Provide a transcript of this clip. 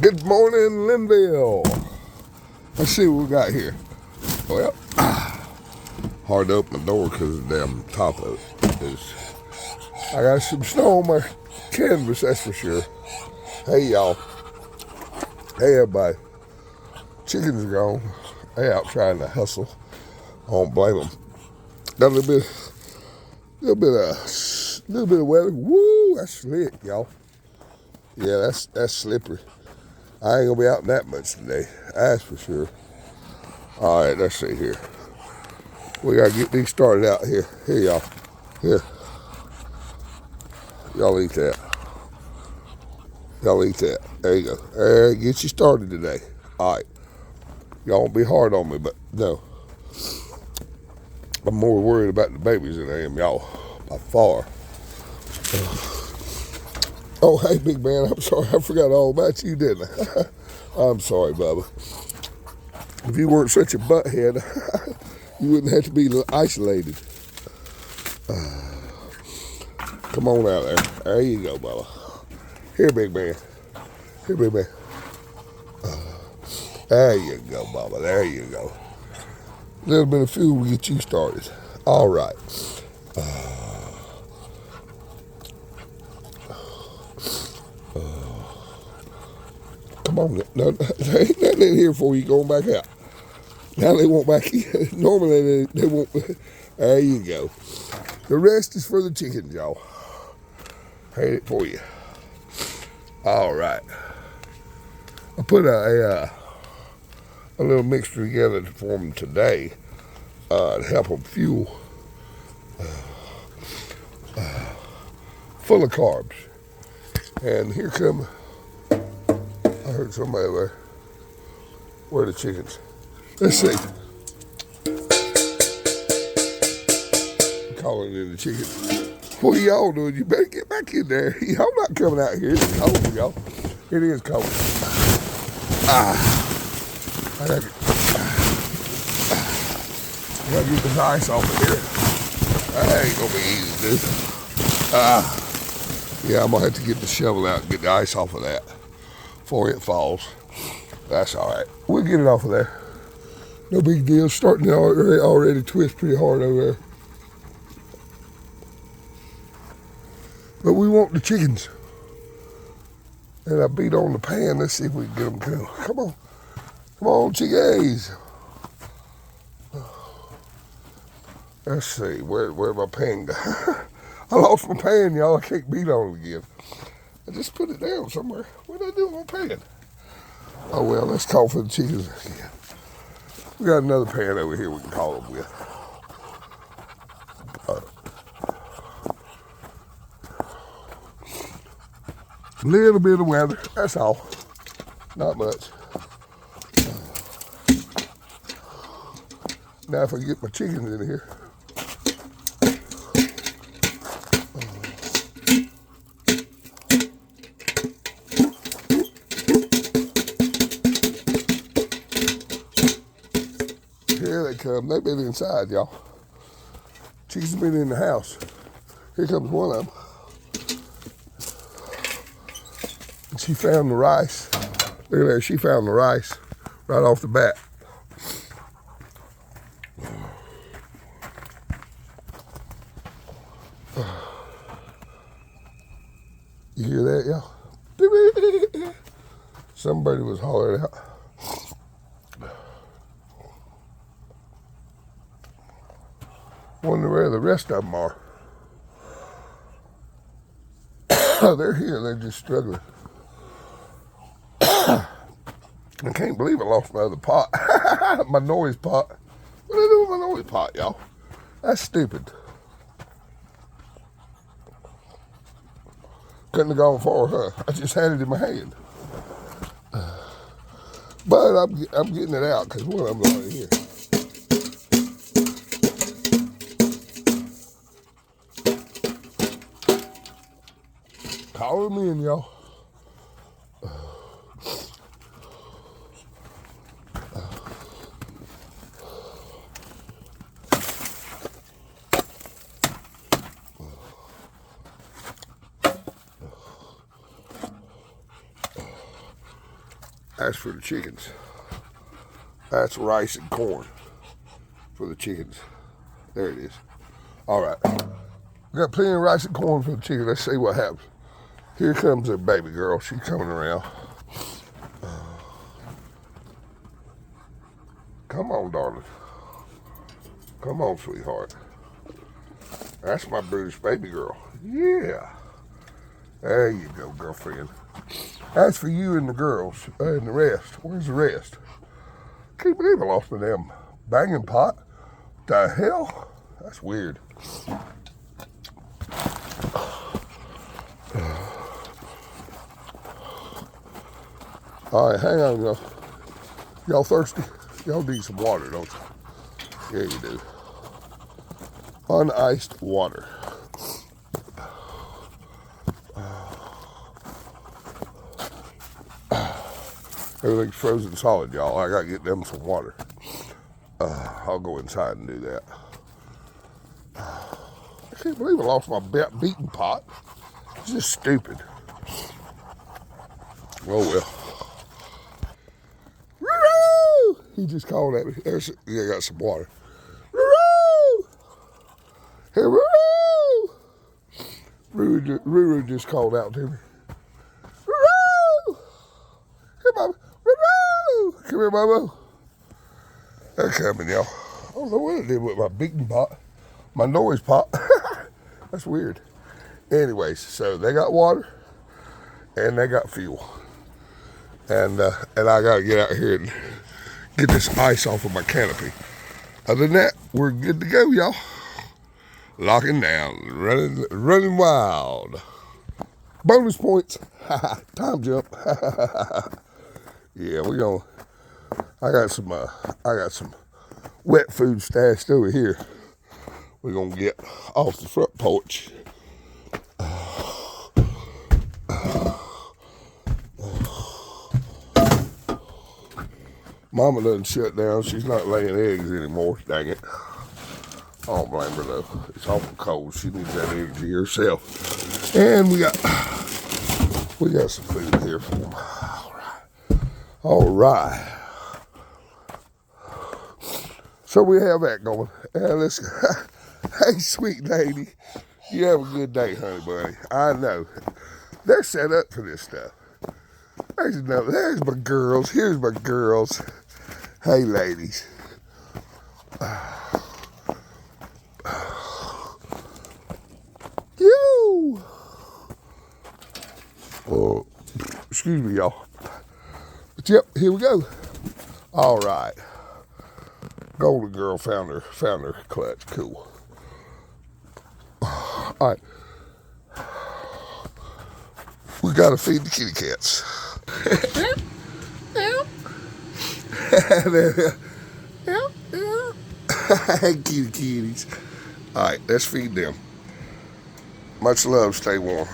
Good morning, Linville. Let's see what we got here. Well, hard to open the door because of the damn top of it. I got some snow on my canvas, that's for sure. Hey, y'all. Hey, everybody. Chickens are gone. They out trying to hustle. I don't blame them. Got a little bit of weather. Woo, that's slick, y'all. Yeah, that's slippery. I ain't gonna be out that much today, that's for sure. All right, let's see here. We gotta get these started out here. Here, y'all. Here. Y'all eat that. Y'all eat that. There you go. There, get you started today. All right. Y'all won't be hard on me, but no. I'm more worried about the babies than I am y'all, by far. Oh, hey, big man, I'm sorry. I forgot all about you, didn't I? I'm sorry, Bubba. If you weren't such a butthead, you wouldn't have to be isolated. Come on out there. There you go, Bubba. Here, big man. Here, big man. There you go, Bubba. There you go. A little bit of fuel will get you started. All right. Come on. No, there ain't nothing in here for you going back out. Now they won't back in. Normally they won't. There you go. The rest is for the chickens, y'all. Had it for you. All right. I put a little mixture together for them today to help them fuel. Full of carbs. And here come, I heard somebody there. Where are the chickens? Let's see. Calling in the chickens. What are y'all doing? You better get back in there. Y'all not coming out here. It's cold, y'all. It is cold. I gotta get this ice off of here. That ain't gonna be easy, dude. Yeah, I'm gonna have to get the shovel out and get the ice off of that before it falls. That's all right. We'll get it off of there. No big deal. Starting to already twist pretty hard over there. But we want the chickens. And I beat on the pan. Let's see if we can get them to. Come on. Come on, chickies. Let's see. Where my pan go? I lost my pan, y'all. I can't beat on it again. I just put it down somewhere. What did I do with my pan? Oh, well, let's call for the chickens again. We got another pan over here we can call them with. A little bit of weather, that's all. Not much. Now if I get my chickens in here. Here they come. They've been inside, y'all. Chickens have been in the house. Here comes one of them. And she found the rice. Look at there, she found the rice right off the bat. You hear that, y'all? Somebody was hollering out. Wonder where the rest of them are. They're here, they're just struggling. I can't believe I lost my other pot. My noise pot. What did I do with my noise pot, y'all? That's stupid. Couldn't have gone far, huh? I just had it in my hand. But I'm getting it out because one of them's already here. Call them in, y'all. That's for the chickens. That's rice and corn for the chickens. There it is. All right. We got plenty of rice and corn for the chickens. Let's see what happens. Here comes a baby girl. She's coming around. Come on, darling. Come on, sweetheart. That's my British baby girl. Yeah. There you go, girlfriend. That's for you and the girls and the rest. Where's the rest? Can't believe I lost my damn banging pot. The hell? That's weird. All right, hang on, y'all. Y'all thirsty? Y'all need some water, don't you? Yeah, you do. Uniced water. Everything's frozen solid, y'all. I gotta get them some water. I'll go inside and do that. I can't believe I lost my beating pot. It's just stupid. Oh well. Roo! He just called at me. I got some water. Roo! Hey, Roo! Roo just called out to me. Roo! Hey, Mama. Roo! Come here, Mama. They're coming, y'all. I don't know what I did with my beating pot. My noise pot. That's weird. Anyways, so they got water and they got fuel. And I gotta get out here and get this ice off of my canopy. Other than that, we're good to go, y'all. Locking down, running wild. Bonus points. Time jump. Yeah, I got some wet food stashed over here. We're gonna get off the front porch. Mama doesn't shut down. She's not laying eggs anymore. Dang it. I don't blame her though. It's awful cold. She needs that energy herself. And we got some food here for them. All right. So we have that going. Let's. Hey, sweet lady. You have a good day, honey bunny. I know. They're set up for this stuff. There's my girls. Here's my girls. Hey, ladies. You. Oh, excuse me, y'all. But yep, here we go. All right. Golden girl found her clutch. Cool. All right. We gotta feed the kitty cats. Kitty kitties. All right, let's feed them. Much love. Stay warm.